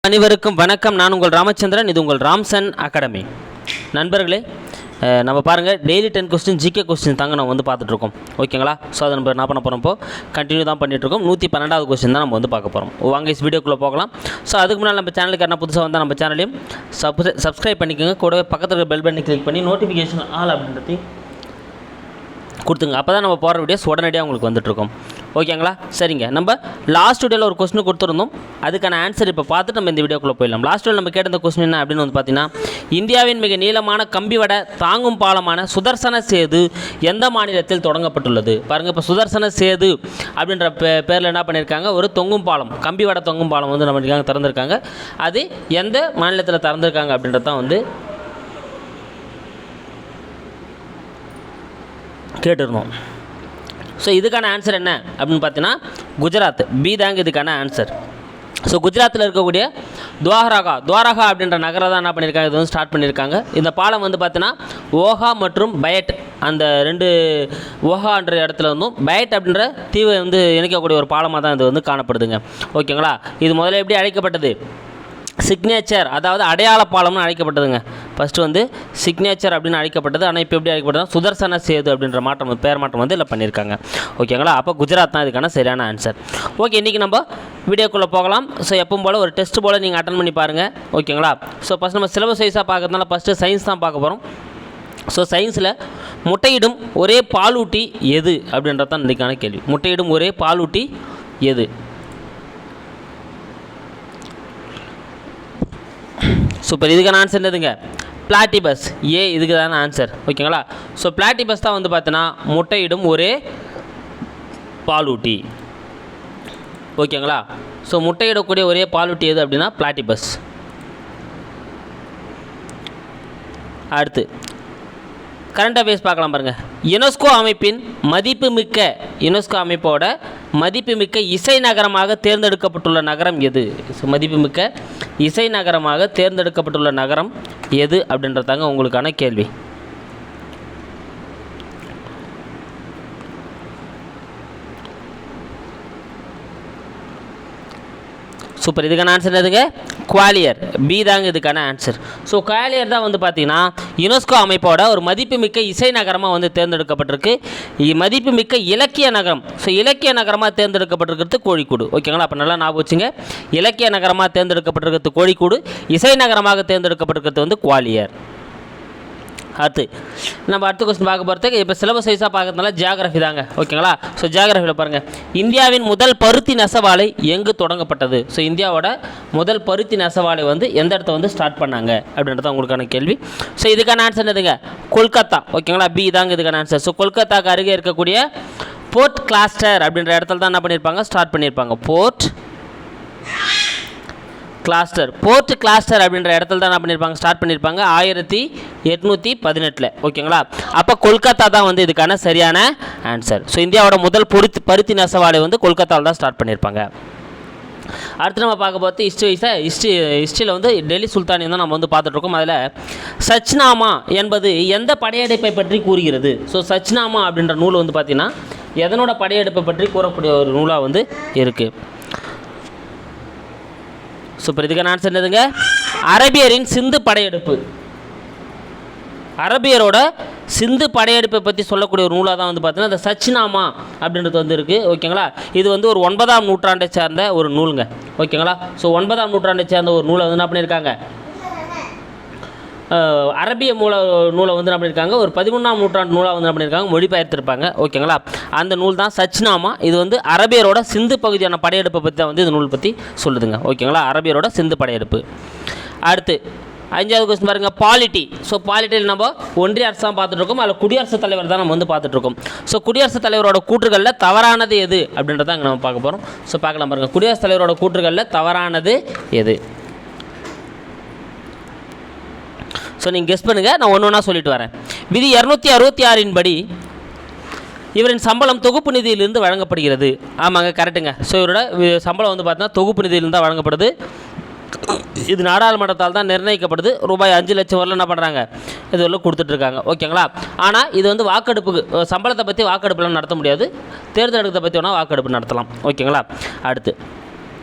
அனைவருக்கும் வணக்கம். நான் உங்கள் ராமச்சந்திரன். இது உங்கள் ராம்சன் அகாடமி. நண்பர்களே, நம்ம பாருங்கள், டெய்லி 10 கொஸ்டின் ஜிகே கொஸ்டின் தாங்க நம்ம வந்து பார்த்துட்ருக்கோம். ஓகேங்களா? ஸோ அதை நம்ம என்ன பண்ண போகிறோம், கண்டினியூ தான் பண்ணிகிட்ருக்கோம். 112வது கொஸ்டின் தான் நம்ம வந்து பார்க்க போகிறோம். வாங்க வீடியோக்குள்ளே போகலாம். ஸோ அதுக்கு முன்னால் நம்ம சேனலுக்கு என்ன புதுசாக வந்தால் நம்ம சேனலையும் சப்ஸ்கிரைப் பண்ணிக்கோங்க. கூடவே பக்கத்தில் இருக்க பெல் பட்டனை கிளிக் பண்ணி நோட்டிஃபிகேஷன் ஆல் அப்படின்றதையும் கொடுத்துங்க. அப்போ தான் நம்ம போகிற வீடியோஸ் உடனடியாக உங்களுக்கு வந்துட்டுருக்கோம். ஓகேங்களா? சரிங்க. நம்ம லாஸ்ட் வீடியோவில் ஒரு கொஸ்டின் கொடுத்துருந்தோம். அதுக்கான ஆன்சர் இப்போ பார்த்துட்டு நம்ம இந்த வீடியோக்குள்ளே போயிடலாம். லாஸ்ட் வீடியோ நம்ம கேட்ட கொஸ்டின் என்ன அப்படின்னு வந்து பார்த்தீங்கன்னா, இந்தியாவின் மிக நீளமான கம்பிவட தாங்கும் பாலமான சுதர்சன சேது எந்த மாநிலத்தில் தொடங்கப்பட்டுள்ளது? பாருங்கள், இப்போ சுதர்சன சேது அப்படின்ற பேரில் என்ன பண்ணியிருக்காங்க, ஒரு தொங்கும் பாலம், கம்பிவட தொங்கும் பாலம் வந்து நம்ம திறந்திருக்காங்க. அது எந்த மாநிலத்தில் திறந்திருக்காங்க அப்படின்றது தான் வந்து கேட்டிருந்தோம். ஸோ இதுக்கான ஆன்சர் என்ன அப்படின்னு பார்த்தீங்கன்னா, குஜராத். பி தாங்க இதுக்கான ஆன்சர். ஸோ குஜராத்தில் இருக்கக்கூடிய துவாரகா அப்படின்ற நகரை தான் என்ன பண்ணியிருக்காங்க, இது வந்து ஸ்டார்ட் பண்ணியிருக்காங்க. இந்த பாலம் வந்து பார்த்தீங்கன்னா ஓஹா மற்றும் பயட், அந்த ரெண்டு ஓஹான்ற இடத்துல வந்தும் பயட் அப்படின்ற தீவை வந்து இணைக்கக்கூடிய ஒரு பாலமாக தான் இது வந்து காணப்படுதுங்க. ஓகேங்களா? இது முதல்ல எப்படி அழைக்கப்பட்டது? சிக்னேச்சர், அதாவது அடையாள பாலம்னு அழைக்கப்பட்டதுங்க. ஃபஸ்ட்டு வந்து சிக்னேச்சர் அப்படின்னு அழைக்கப்பட்டது. ஆனால் இப்போ எப்படி அழைக்கப்பட்டது? சுதர்சன சேது அப்படின்ற பேர் மாற்றம் வந்து இல்லை பண்ணியிருக்காங்க. ஓகேங்களா? அப்போ குஜராத் தான் இதுக்கான சரியான ஆன்சர். ஓகே, இன்றைக்கி நம்ம வீடியோக்குள்ளே போகலாம். ஸோ எப்பவும் போல் ஒரு டெஸ்ட் போல் நீங்கள் அட்டன் பண்ணி பாருங்கள். ஓகேங்களா? ஸோ ஃபஸ்ட் நம்ம சிலபஸ் வைஸாக பார்க்கறதுனால ஃபஸ்ட்டு சயின்ஸ் தான் பார்க்க போகிறோம். ஸோ சயின்ஸில் முட்டையிடும் ஒரே பாலூட்டி எது அப்படின்றது தான் இன்றைக்கான கேள்வி. முட்டையிடும் ஒரே பாலூட்டி எது? சூப்பர். இதுக்கான ஆன்சர் என்னதுங்க? பிளாட்டிபஸ். ஏ இதுக்கு தானே ஆன்சர். ஓகேங்களா? ஸோ பிளாட்டிபஸ் தான் வந்து பார்த்தீங்கன்னா முட்டையிடும் ஒரே பாலூட்டி. ஓகேங்களா? ஸோ முட்டையிடக்கூடிய ஒரே பாலூட்டி எது அப்படின்னா பிளாட்டிபஸ். அடுத்து கரண்ட் அஃபேர்ஸ் பார்க்கலாம் பாருங்கள். யுனெஸ்கோ அமைப்பின் அமைப்போட மதிப்புமிக்க இசை நகரமாக தேர்ந்தெடுக்கப்பட்டுள்ள நகரம் எது? மதிப்புமிக்க இசை நகரமாக தேர்ந்தெடுக்கப்பட்டுள்ள நகரம் எது அப்படின்றதாங்க உங்களுக்கான கேள்வி. சூப்பர். இதுக்கான ஆன்சர் எதுங்க? குவாலியர். பி தாங்க இதுக்கான ஆன்சர். ஸோ குவாலியர் தான் வந்து பார்த்தீங்கன்னா யுனெஸ்கோ அமைப்போட ஒரு மதிப்புமிக்க இசை நகரமாக வந்து தேர்ந்தெடுக்கப்பட்டிருக்கு. மதிப்புமிக்க இலக்கிய நகரம். ஸோ இலக்கிய நகரமாக தேர்ந்தெடுக்கப்பட்டிருக்கிறது கோழிக்கோடு. ஓகேங்களா? அப்போ நல்லா ஞாபகம் வச்சுங்க. இலக்கிய நகரமாக தேர்ந்தெடுக்கப்பட்டிருக்கிறது கோழிக்கோடு, இசை நகரமாக தேர்ந்தெடுக்கப்பட்டிருக்கிறது வந்து குவாலியர். அடுத்து நம்ம அடுத்த கொஸ்டின் பார்க்க போகிறதுக்கு இப்போ சிலபஸ் வைஸாக பார்க்கறதுனால ஜியாகிரஃபி தாங்க. ஓகேங்களா? ஸோ ஜியாகிரஃபியில் பாருங்கள், இந்தியாவின் முதல் பருத்தி நெசவாலை எங்கு தொடங்கப்பட்டது? ஸோ இந்தியாவோட முதல் பருத்தி நெசவாலை வந்து எந்த இடத்த வந்து ஸ்டார்ட் பண்ணாங்க அப்படின்றது உங்களுக்கான கேள்வி. ஸோ இதுக்கான ஆன்சர் என்னதுங்க? கொல்கத்தா. ஓகேங்களா? பி தாங்க இதுக்கான ஆன்சர். ஸோ கொல்கத்தாக்கு அருகே இருக்கக்கூடிய போர்ட் கிளாஸ்டர் அப்படின்ற இடத்துல தான் என்ன பண்ணியிருப்பாங்க, ஸ்டார்ட் பண்ணியிருப்பாங்க. போர்ட் கிளாஸ்டர் அப்படின்ற இடத்துல தான் என்ன பண்ணியிருப்பாங்க, ஸ்டார்ட் பண்ணியிருப்பாங்க 1818. ஓகேங்களா? அப்போ கொல்கத்தா தான் வந்து இதுக்கான சரியான ஆன்சர். ஸோ இந்தியாவோட முதல் பருத்தி நெசவாலை வந்து கொல்கத்தாவில் தான் ஸ்டார்ட் பண்ணியிருப்பாங்க. அடுத்து நம்ம பார்க்க போகிறது ஹிஸ்ட்ரியில் வந்து டெல்லி சுல்தானியம் தான் நம்ம வந்து பார்த்துட்ருக்கோம். அதில் சச்னாமா என்பது எந்த படையெடுப்பை பற்றி கூறுகிறது? ஸோ சச்னாமா அப்படின்ற நூல் வந்து பார்த்திங்கன்னா எதனோட படையெடுப்பை பற்றி கூறக்கூடிய ஒரு நூலாக வந்து இருக்குது. சூப்பர். இதுக்கான ஆன்சர் என்னதுங்க? அரபியரின் சிந்து படையெடுப்பு. அரபியரோட சிந்து படையெடுப்பை பற்றி சொல்லக்கூடிய ஒரு நூலாக தான் வந்து பார்த்தீங்கன்னா இந்த சச்னாமா அப்படின்றது வந்து இருக்குது. ஓகேங்களா? இது வந்து ஒரு 9ஆம் நூற்றாண்டை சேர்ந்த ஒரு நூலுங்க. ஓகேங்களா? ஸோ 9ஆம் நூற்றாண்டை சேர்ந்த ஒரு நூலை வந்து என்ன பண்ணியிருக்காங்க, அரபிய நூலை வந்து என்ன பண்ணியிருக்காங்க, ஒரு 13ஆம் நூற்றாண்டு நூலாக வந்து என்ன பண்ணியிருக்காங்க, மொழிபெயர்த்திருப்பாங்க. ஓகேங்களா? அந்த நூல் தான் சச்னாமா. இது வந்து அரபியரோட சிந்து பகுதியான படையெடுப்பை பற்றி தான் வந்து இந்த நூல் பற்றி சொல்லுதுங்க. ஓகேங்களா? அரபியரோட சிந்து படையெடுப்பு. அடுத்து 5வது கொஸ்டின் பாருங்கள், பாலிட்டி. ஸோ பாலிட்டியில் நம்ம ஒன்றிய அரசு தான் பார்த்துட்ருக்கோம். அதில் குடியரசுத் தலைவர் தான் நம்ம வந்து பார்த்துட்ருக்கோம். ஸோ குடியரசுத் தலைவரோட கூற்றுகளில் தவறானது எது அப்படின்றத அங்கே நம்ம பார்க்க போகிறோம். ஸோ பார்க்கலாம் பாருங்கள், குடியரசுத் தலைவரோட கூற்றுகளில் தவறானது எது? ஸோ நீங்கள் கெஸ் பண்ணுங்கள், நான் ஒன்று ஒன்றா சொல்லிட்டு வரேன். விதி 266 படி இவரின் சம்பளம் தொகுப்பு நிதியிலிருந்து வழங்கப்படுகிறது. ஆமாங்க, கரெக்டுங்க. ஸோ இவரோட சம்பளம் வந்து பார்த்தீங்கன்னா தொகுப்பு நிதியிலிருந்து தான் வழங்கப்படுது. இது நாடாளுமன்றத்தால் தான் நிர்ணயிக்கப்படுது. ரூபாய் 5 லட்சம் வரல என்ன பண்ணுறாங்க, இது வரல கொடுத்துட்ருக்காங்க. ஓகேங்களா? ஆனால் இது வந்து வாக்கெடுப்புக்கு, சம்பளத்தை பற்றி வாக்கெடுப்புலாம் நடத்த முடியாது. தேர்தல் எடுக்கிறத பற்றி வேணால் வாக்கெடுப்பு நடத்தலாம். ஓகேங்களா? அடுத்து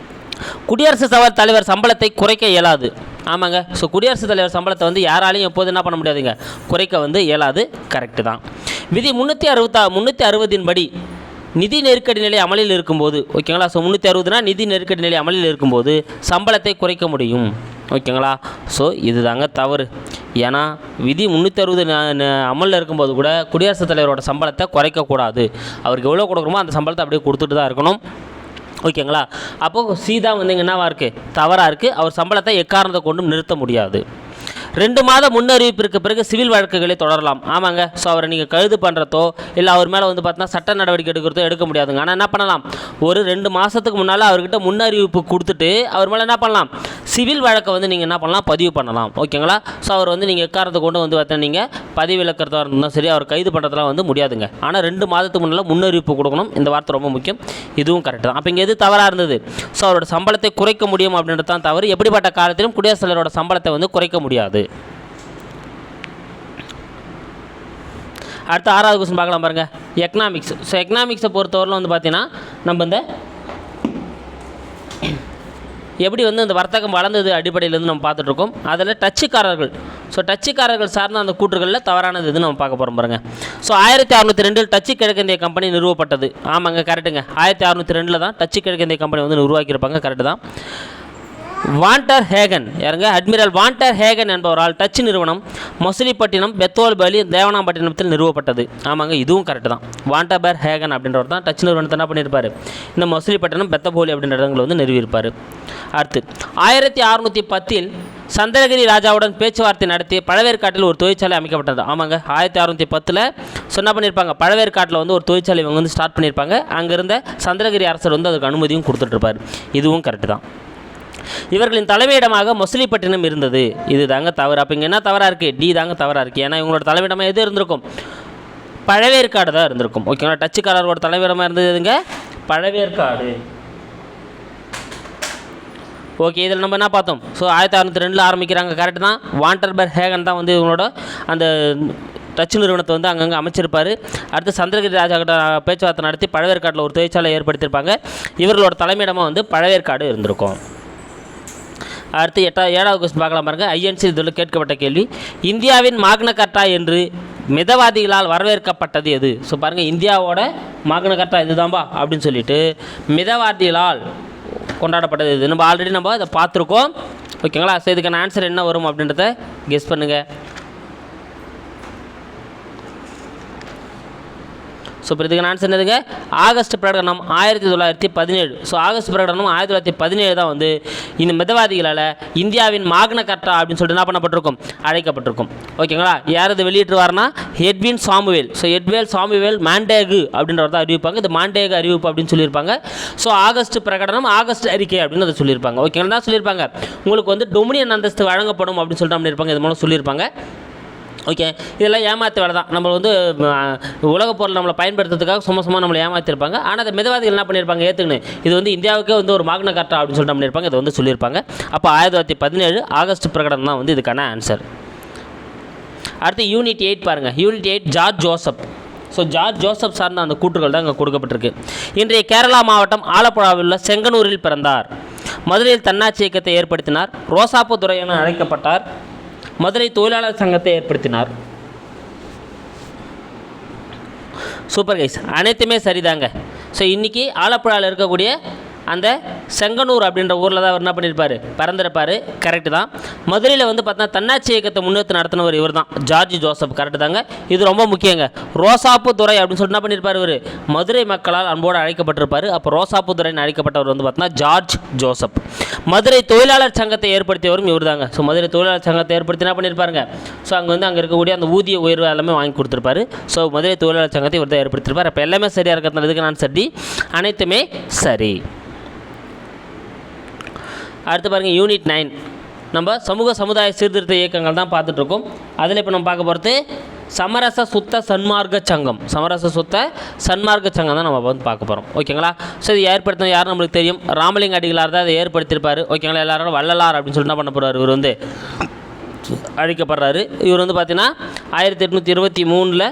குடியரசுத் தலைவர் சம்பளத்தை குறைக்க இயலாது. ஆமாங்க. ஸோ குடியரசுத் தலைவர் சம்பளத்தை வந்து யாராலையும் எப்போது என்ன பண்ண முடியாதுங்க, குறைக்க வந்து இயலாது. கரெக்டு தான். விதி 360 படி நிதி நெருக்கடி நிலை அமலில் இருக்கும்போது, ஓகேங்களா, ஸோ 360னா நிதி நெருக்கடி நிலை அமலில் இருக்கும்போது சம்பளத்தை குறைக்க முடியும். ஓகேங்களா. ஸோ இதுதாங்க தவறு. ஏன்னா விதி 360 அமலில் இருக்கும்போது கூட குடியரசுத் தலைவரோட சம்பளத்தை குறைக்கக்கூடாது. அவருக்கு எவ்வளோ கொடுக்குறோமோ அந்த சம்பளத்தை அப்படியே கொடுத்துட்டு தான் இருக்கணும். ஓகேங்களா. அப்போது சீதா வந்து இங்கே என்னவாக இருக்குது, தவறாக இருக்குது. அவர் சம்பளத்தை எக்காரணத்தை கொண்டும் நிறுத்த முடியாது. 2 மாத முன்னறிவிப்பிற்கு பிறகு சிவில் வழக்குகளை தொடரலாம். ஆமாங்க. ஸோ அவரை நீங்கள் கைது பண்ணுறதோ இல்லை அவர் மேலே வந்து பார்த்தீங்கன்னா சட்ட நடவடிக்கை எடுக்கிறதோ எடுக்க முடியாதுங்க. ஆனால் என்ன பண்ணலாம், ஒரு 2 மாதத்துக்கு முன்னால் அவர்கிட்ட முன்னறிவிப்பு கொடுத்துட்டு அவர் மேலே என்ன பண்ணலாம், சிவில் வழக்கை வந்து நீங்கள் என்ன பண்ணலாம், பதிவு பண்ணலாம். ஓகேங்களா. ஸோ அவர் வந்து நீங்கள் எக்காரணத்தை கொண்டு வந்து பார்த்தா நீங்கள் பதிவு விலக்கிறதா இருந்தாலும் சரி, அவர் கைது பண்ணுறதுலாம் வந்து முடியாதுங்க. ஆனால் 2 மாதத்துக்கு முன்னால் முன்னறிவிப்பு கொடுக்கணும். இந்த வார்த்தை ரொம்ப முக்கியம். இதுவும் கரெக்டு தான். அப்போ இங்கே எது தவறாக இருந்தது, ஸோ அவரோட சம்பளத்தை குறைக்க முடியும் அப்படின்றது தான் தவறு. எப்படிப்பட்ட காலத்திலும் குடியரசுத் தலைவரோட சம்பளத்தை வந்து குறைக்க முடியாது. அடுத்த 6வது கொஸ்டின் பார்க்கலாம் பாருங்கள். எக்கனாமிக்ஸ். ஸோ எக்கனாமிக்ஸை பொறுத்தவரையில் வந்து பார்த்தீங்கன்னா நம்ம இந்த எப்படி வந்து இந்த வர்த்தகம் வளர்ந்தது அடிப்படையிலேருந்து நம்ம பார்த்துட்ருக்கோம். அதில் டச்சுக்காரர்கள், ஸோ டச்சுக்காரர்கள் சார்ந்த அந்த கூற்றுகளில் தவறானது எதுன்னு நம்ம பார்க்க போகிறோம் பாருங்கள். ஸோ 1602 டச்சு கிழக்கிந்திய கம்பெனி நிறுவப்பட்டது. ஆமாங்க, கரெக்டுங்க. 1602 தான் டச்சு கிழக்கிந்திய கம்பெனி வந்து உருவாக்கியிருப்பாங்க. கரெக்டு தான். வாண்டர் ஹேகன், யாருங்க, அட்மிரல் வாண்டர் ஹேகன் என்பவரால் டச்சு நிறுவனம் மசிலிப்பட்டினம், பெத்தோல்பலி, தேவனாம்பட்டினத்தில் நிறுவப்பட்டது. ஆமாங்க, இதுவும் கரெக்டு தான். வாண்டர் ஹேகன் அப்படின்றவர் தான் டச்சு நிறுவனத்தை என்ன பண்ணியிருப்பார், இந்த மசிலிப்பட்டினம், பெத்தபோலி அப்படின்ற இடங்களை வந்து நிறுவியிருப்பார். அடுத்து 1610 சந்திரகிரி ராஜாவுடன் பேச்சுவார்த்தை நடத்தி பழவேற்காட்டில் ஒரு தொழிற்சாலை அமைக்கப்பட்டது. ஆமாங்க, 1610 என்ன பண்ணியிருப்பாங்க, பழவேற்காட்டில் வந்து ஒரு தொழிற்சாலை இவங்க வந்து ஸ்டார்ட் பண்ணியிருப்பாங்க. அங்கிருந்த சந்திரகிரி அரசர் வந்து அதுக்கு அனுமதியும் கொடுத்துட்ருப்பார். இதுவும் கரெக்டு தான். இவர்களின் தலைமையிடமாக மசிலிப்பட்டினம் இருந்தது. இது தாங்க தவறு. அப்போ இங்கே என்ன தவறாக இருக்குது, டி தாங்க தவறாக இருக்குது. ஏன்னா இவங்களோட தலைமையிடமாக எது இருந்திருக்கும், பழவேற்காடு தான் இருந்திருக்கும். ஓகேங்களா. டச்சுக்காரரோட தலைமையிடமாக இருந்தது எதுங்க, பழவேற்காடு. ஓகே, இதில் நம்ம என்ன பார்த்தோம், ஸோ 1602 ஆரம்பிக்கிறாங்க. கரெக்டு தான். வாண்டர்பர்க் ஹேகன் தான் வந்து இவங்களோட அந்த டச்சு நிறுவனத்தை வந்து அங்கங்கே அமைச்சிருப்பார். அடுத்து சந்திரகிரி ராஜா கிட்ட பேச்சுவார்த்தை நடத்தி பழவேற்காட்டில் ஒரு தொழிற்சாலை ஏற்படுத்தியிருப்பாங்க. இவர்களோட தலைமையிடமாக வந்து பழவேற்காடு இருந்திருக்கும். அடுத்து 7வது கொஸ்டின் பார்க்கலாம் பாருங்கள். ஐஎன்சி இதில் கேட்கப்பட்ட கேள்வி, இந்தியாவின் மாக்னா கர்ட்டா என்று மிதவாதிகளால் வரவேற்கப்பட்டது எது? ஸோ பாருங்கள், இந்தியாவோட மாக்னா கர்ட்டா இதுதான்பா அப்படின்னு சொல்லிட்டு மிதவாதிகளால் கொண்டாடப்பட்டது இது. நம்ம ஆல்ரெடி நம்ம இதை பார்த்துருக்கோம். ஓகேங்களா. ஸோ இதுக்கான ஆன்சர் என்ன வரும் அப்படின்றத கெஸ் பண்ணுங்கள். ஸோ இப்போ இதுக்கான ஆன்சர் என்னதுங்க, ஆகஸ்ட் பிரகடனம் 1917. ஸோ ஆகஸ்ட் பிரகடனம் 1917 தான் வந்து இந்த மிதவாதிகளால் இந்தியாவின் மாக்னா கர்ட்டா அப்படின்னு சொல்லிட்டு என்ன பண்ணப்பட்டிருக்கும், அழைக்கப்பட்டிருக்கும். ஓகேங்களா. யார் இது வெளியிட்டுருவார்னா Edwin Samuel. So Edwin Samuel Montagu அப்படின்றவர் தான் அறிவிப்பாங்க. இது மாண்டேகு அறிவிப்பு அப்படின்னு சொல்லியிருப்பாங்க. ஸோ ஆகஸ்ட் பிரகடனம், ஆகஸ்ட் அறிக்கை அப்படின்னு அதை சொல்லியிருப்பாங்க. ஓகேங்களா. தான் சொல்லியிருப்பாங்க உங்களுக்கு வந்து டொமினியன் அந்தஸ்து வழங்கப்படும் அப்படின்னு சொல்லிட்டு பண்ணியிருப்பாங்க. இது மூலம் சொல்லியிருப்பாங்க. ஓகே, இதெல்லாம் ஏமாற்ற வேலை தான். நம்ம வந்து உலகப் பொருள் நம்மளை பயன்படுத்துறதுக்காக சும்மா நம்மளை ஏமாற்றிருப்பாங்க. ஆனால் அந்த மிதவாதிகள் என்ன பண்ணியிருப்பாங்க, ஏற்றுக்கணும் இது வந்து இந்தியாவுக்கே வந்து ஒரு மாக்னா கர்ட்டா அப்படின்னு சொல்லிட்டு பண்ணியிருப்பாங்க. இதை வந்து சொல்லியிருப்பாங்க. அப்போ 1917 ஆகஸ்ட் பிரகடனம் தான் வந்து இதுக்கான ஆன்சர். அடுத்து யூனிட் 8 பாருங்கள். Unit 8 George Joseph. So George Joseph சார்ந்த அந்த கூற்றுகள் தான் இங்கே கொடுக்கப்பட்டிருக்கு. இன்றைய கேரளா மாவட்டம் ஆலப்புழாவில் உள்ள செங்கனூரில் பிறந்தார். மதுரையில் தன்னாட்சி இயக்கத்தை ஏற்படுத்தினார். ரோசாப்பு துரை என அழைக்கப்பட்டார். மதுரை தொழிலாளர் சங்கத்தை ஏற்படுத்தினார். சூப்பர் கைஸ், அனைத்துமே சரிதாங்க. ஸோ இன்றைக்கி ஆலப்புழாவில் இருக்கக்கூடிய அந்த செங்கனூர் அப்படின்ற ஊரில் தான் அவர் என்ன பண்ணியிருப்பார், பிறந்திருப்பார். கரெக்டு தான். மதுரையில் வந்து பார்த்தா தன்னாட்சி இயக்கத்தை முன்னெடுத்து நடத்தினவர் இவர் தான், ஜார்ஜ் ஜோசப். கரெக்டு தாங்க. இது ரொம்ப முக்கியங்க. ரோசாப்பு துரை அப்படின்னு சொல்லிட்டு என்ன பண்ணியிருப்பார், இவர் மதுரை மக்களால் அன்போடு அழைக்கப்பட்டிருப்பார். அப்போ ரோசாப்பு துறைன்னு அழைக்கப்பட்டவர் வந்து பார்த்தீங்கன்னா ஜார்ஜ் ஜோசப். மதுரை தொழிலாளர் சங்கத்தை ஏற்படுத்தியவரும் இவர் தாங்க. ஸோ மதுரை தொழிலாளர் சங்கத்தை ஏற்படுத்தி என்ன பண்ணியிருப்பாருங்க, ஸோ அங்கே வந்து அங்கே இருக்கக்கூடிய அந்த ஊதிய உயர்வு எல்லாமே வாங்கி கொடுத்துருப்பாரு. ஸோ மதுரை தொழிலாளர் சங்கத்தை இவர் தான் ஏற்படுத்தியிருப்பார். அப்போ எல்லாமே சரியாக இருக்கிறதுனால இதுக்கு நான் சரி, அனைத்துமே சரி. அடுத்து பாருங்கள், யூனிட் 9 நம்ம சமூக சமுதாய சீர்திருத்த இயக்கங்கள் தான் பார்த்துட்ருக்கோம். அதில் இப்போ நம்ம பார்க்க போகிறது சமரச சுத்த சன்மார்க்க சங்கம். சமரச சுத்த சன்மார்க்க சங்கம் தான் நம்ம வந்து பார்க்க போகிறோம். ஓகேங்களா. ஸோ இது ஏற்படுத்தின யாரும் நம்மளுக்கு தெரியும், ராமலிங்க அடிகளார் தான் அதை ஏற்படுத்தியிருப்பார். ஓகேங்களா. எல்லாரும் வள்ளலார் அப்படின்னு சொல்லிட்டு என்ன பண்ண போகிறார், இவர் வந்து அழைக்கப்படுறாரு. இவர் வந்து பார்த்தீங்கன்னா 1823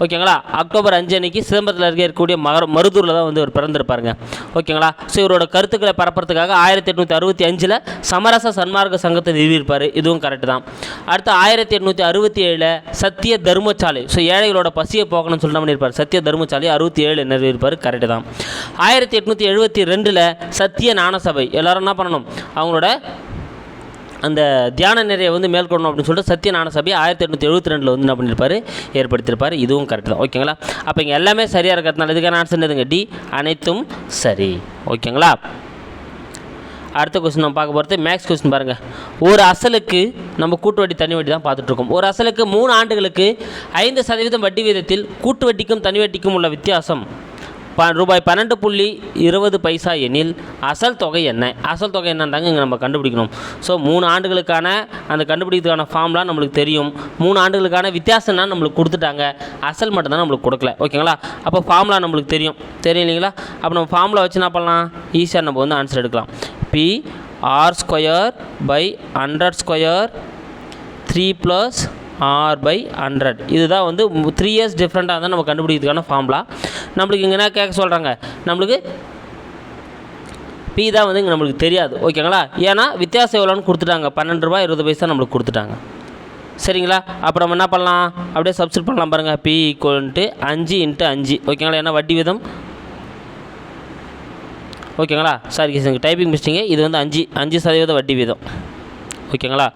ஓகேங்களா. அக்டோபர் 5 அன்னைக்கு சிதம்பரத்தில் இருக்கக்கூடிய மருதூரில் தான் வந்து இவர் பிறந்திருப்பாருங்க. ஓகேங்களா. ஸோ இவரோட கருத்துக்களை பரப்புறதுக்காக 1865 சமரச சன்மார்க்க சங்கத்தை நிறுவியிருப்பார். இதுவும் கரெக்டு தான். அடுத்து 1867 சத்திய தர்மசாலை, ஸோ ஏழைகளோட பசியை போக்கணும்னு சொல்லிட்டு பண்ணியிருப்பார். சத்திய தர்மசாலை 67 நிறுவியிருப்பார். கரெக்டு தான். 1872 சத்திய ஞான சபை, எல்லோரும் என்ன பண்ணணும், அவங்களோட அந்த தியான நிறைய வந்து மேற்கொள்ளணும் அப்படின்னு சொல்லிட்டு சத்திய ஞான சபையை 1872 வந்து என்ன பண்ணியிருப்பார், ஏற்படுத்தியிருப்பார். இதுவும் கரெக்டு தான். ஓகேங்களா. அப்போ இங்கே எல்லாமே சரியாக இருக்கிறதுனால இதுக்கான ஆன்சர் எதுங்க, டி, அனைத்தும் சரி. ஓகேங்களா. அடுத்த கொஸ்டின் நம்ம பார்க்க போகிறது மேக்ஸ் கொஸ்டின் பாருங்கள். ஒரு அசலுக்கு நம்ம கூட்டு வட்டி தனி வட்டி தான் பார்த்துட்ருக்கோம். ஒரு அசலுக்கு 3 ஆண்டுகளுக்கு 5% வட்டி வீதத்தில் கூட்டு வட்டிக்கும் தனி வட்டிக்கும் உள்ள வித்தியாசம் ரூபாய் 12.20 எனில் அசல் தொகை என்ன? அசல் தொகை என்னன்றாங்க இங்கே நம்ம கண்டுபிடிக்கணும். ஸோ 3 ஆண்டுகளுக்கான அந்த கண்டுபிடிக்கிறதுக்கான ஃபார்ம்லாம் நம்மளுக்கு தெரியும். 3 ஆண்டுகளுக்கான வித்தியாசம்னா நம்மளுக்கு கொடுத்துட்டாங்க, அசல் மட்டும்தான் நம்மளுக்கு கொடுக்கல. ஓகேங்களா. அப்போ ஃபார்முலா நம்மளுக்கு தெரியும் இல்லைங்களா. அப்போ நம்ம ஃபார்முலா வச்சு என்ன பண்ணலாம், ஈஸியாக நம்ம வந்து ஆன்சர் எடுக்கலாம். P R square by 100 square 3 + r/100. இதுதான் வந்து 3 இயர்ஸ் டிஃப்ரெண்ட்டாக தான் நம்ம கண்டுபிடிக்கிறதுக்கான ஃபார்முலா. நம்மளுக்கு இங்கே என்ன கேட்க சொல்கிறாங்க, நம்மளுக்கு பி தான் வந்து இங்கே நம்மளுக்கு தெரியாது. ஓகேங்களா. ஏன்னா வித்தியாசம் எவ்வளோன்னு கொடுத்துட்டாங்க, 12 ரூபாய் 20 பைசா நம்மளுக்கு கொடுத்துட்டாங்க. சரிங்களா. அப்புறம் நம்ம என்ன பண்ணலாம், அப்படியே சப்ஸ்டிட் பண்ணலாம் பாருங்கள். பி = 5 × 5. ஓகேங்களா. ஏன்னா வட்டி வீதம், ஓகேங்களா. சாரி டைப்பிங் மிஸ்டேங்க, இது வந்து 5% வட்டி வீதம். ஓகேங்களா.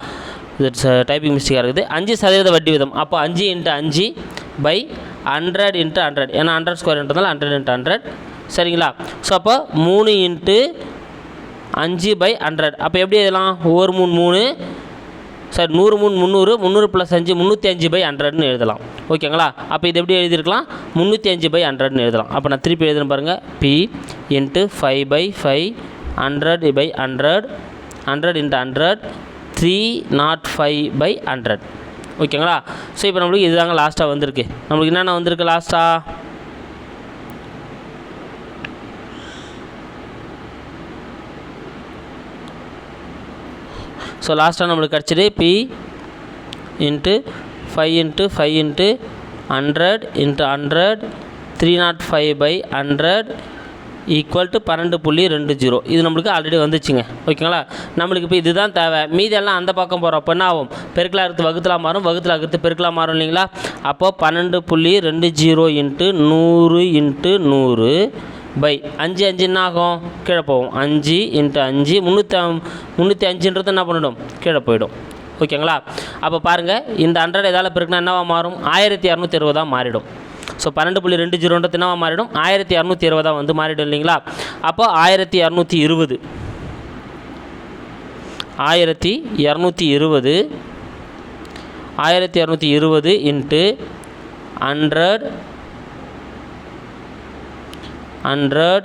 இது டைப்பிங் மிஸ்டேக்காக இருக்குது. 5% வட்டி வீதம். அப்போ 5 × 5 / 100 × 100. ஏன்னா 100 ஸ்கொயர்ன்றதால 100 × 100. சரிங்களா. ஸோ அப்போ 3 × 5/100. அப்போ எப்படி எழுதலாம், 1 3 3, சாரி 100 3 300, 300 + 5 305/100ன்னு எழுதலாம். ஓகேங்களா. அப்போ இது எப்படி எழுதியிருக்கலாம், 305/100ன்னு எழுதலாம். அப்போ நான் திருப்பி எழுதுறேன் பாருங்கள். P × 5/5 100/100 100 × 100 305/100. ஓகேங்களா. ஸோ இப்போ நம்மளுக்கு இதுதாங்க லாஸ்ட்டாக வந்திருக்கு. நம்மளுக்கு என்னென்ன வந்திருக்கு லாஸ்ட்டாக, ஸோ லாஸ்ட்டாக நம்மளுக்கு கிடச்சிது P × 5 × 5 × 100 × 100 305/100 = 12.20. இது நம்மளுக்கு ஆல்ரெடி வந்துச்சுங்க. ஓகேங்களா. நம்மளுக்கு இப்போ இதுதான் தேவை. மீதெல்லாம் அந்த பக்கம் போகிறப்போ என்ன ஆகும், பெருக்கலாக இருக்கிறது வகுத்தலாக மாறும், வகுத்தலாக இருக்கிறது பெருக்கலாக மாறும் இல்லைங்களா. அப்போது 12.20 × 100 × 100 பை 5 5 என்ன ஆகும், கீழே போகும். 5 × 5 305ன்றது என்ன பண்ணிடும், கீழே போயிடும். ஓகேங்களா. அப்போ பாருங்கள், இந்த 100 எதால் பெருக்குனா என்னவாக மாறும், 1220 மாறிடும். ஸோ 12.20 என்னவாக மாறிடும், 1220 வந்து மாறிடும் இல்லைங்களா. அப்போ 1220 × 100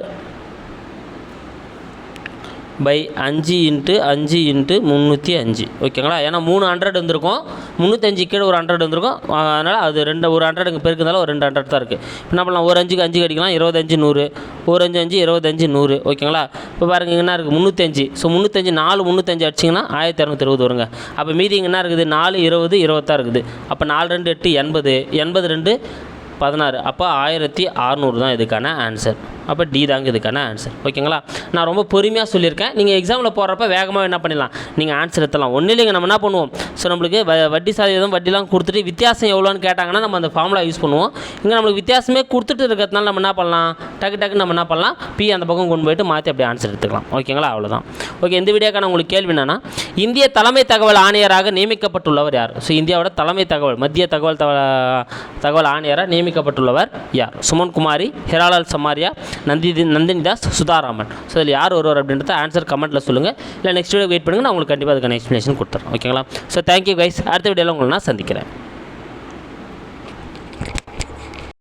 பை 5 × 5 × 305. ஓகேங்களா. ஏன்னா 300 இருந்திருக்கும், 305 கீழே ஒரு 100 இருந்திருக்கும். அதனால் அது ஒரு 100 இங்கே பெருக்கிறதால ஒரு 2 100 தான் இருக்குது. என்ன பண்ணலாம், ஒரு 5க்கு 5 அடிக்கலாம், 25 100, ஒரு 5 5 25 100. ஓகேங்களா. இப்போ பாருங்கள் இங்கே என்ன இருக்குது, 305. ஸோ 305 4 305 அடிச்சிங்கன்னா 1220 வருங்க. அப்போ மீதி இங்கே என்ன இருக்குது, 4 20 26 இருக்குது. அப்போ 4 2 8 80 80 2 16. அப்போ 1600 தான் இதுக்கான ஆன்சர். அப்போ டி தாங்க இதுக்கான ஆன்சர். ஓகேங்களா. நான் ரொம்ப பொறுமையாக சொல்லியிருக்கேன். நீங்கள் எக்ஸாமில் போடுறப்ப வேகமாக என்ன பண்ணிடலாம், நீங்கள் ஆன்சர் எடுத்தலாம். ஒன்றும் இல்லைங்க, நம்ம என்ன பண்ணுவோம், ஸோ நம்மளுக்கு வட்டி சாதவீதம் வட்டிலாம் கொடுத்துட்டு வித்தியாசம் எவ்வளோன்னு கேட்டாங்கன்னா நம்ம அந்த ஃபார்முலா யூஸ் பண்ணுவோம். இங்கே நம்மளுக்கு வித்தியாசமே கொடுத்துட்டு இருக்கிறதுனால நம்ம என்ன பண்ணலாம், டக்கு நம்ம என்ன பண்ணலாம், பி அந்த பக்கம் கொண்டு போய்ட்டு மாற்றி அப்படியே ஆன்சர் எடுத்துக்கலாம். ஓகேங்களா. அவ்வளோதான். ஓகே. இந்த வீடியோக்கான உங்களுக்கு கேள்வி என்னன்னா, இந்திய தலைமை தகவல் ஆணையராக நியமிக்கப்பட்டுள்ளவர் யார்? ஸோ இந்தியாவோட தலைமை தகவல், மத்திய தகவல் ஆணையராக நியமிக்கப்பட்டுள்ளவர் யார்? சுமன் குமாரி, ஹிராலால் சமாரியா, நந்தினி தாஸ், சுதாராமன். ஸோ இதில் யார் ஒருவர் அப்படின்றத ஆன்சர் கமெண்ட்டில் சொல்லுங்கள். இல்லை நெக்ஸ்ட் வீடியோ வெயிட் பண்ணுங்கள், நான் உங்களுக்கு கண்டிப்பாக அதுக்கான எக்ஸ்ப்ளனேஷன் கொடுத்துறேன். ஓகேங்களா. So thank you guys. அடுத்த வீடியோவில் உங்களை நான் சந்திக்கிறேன்.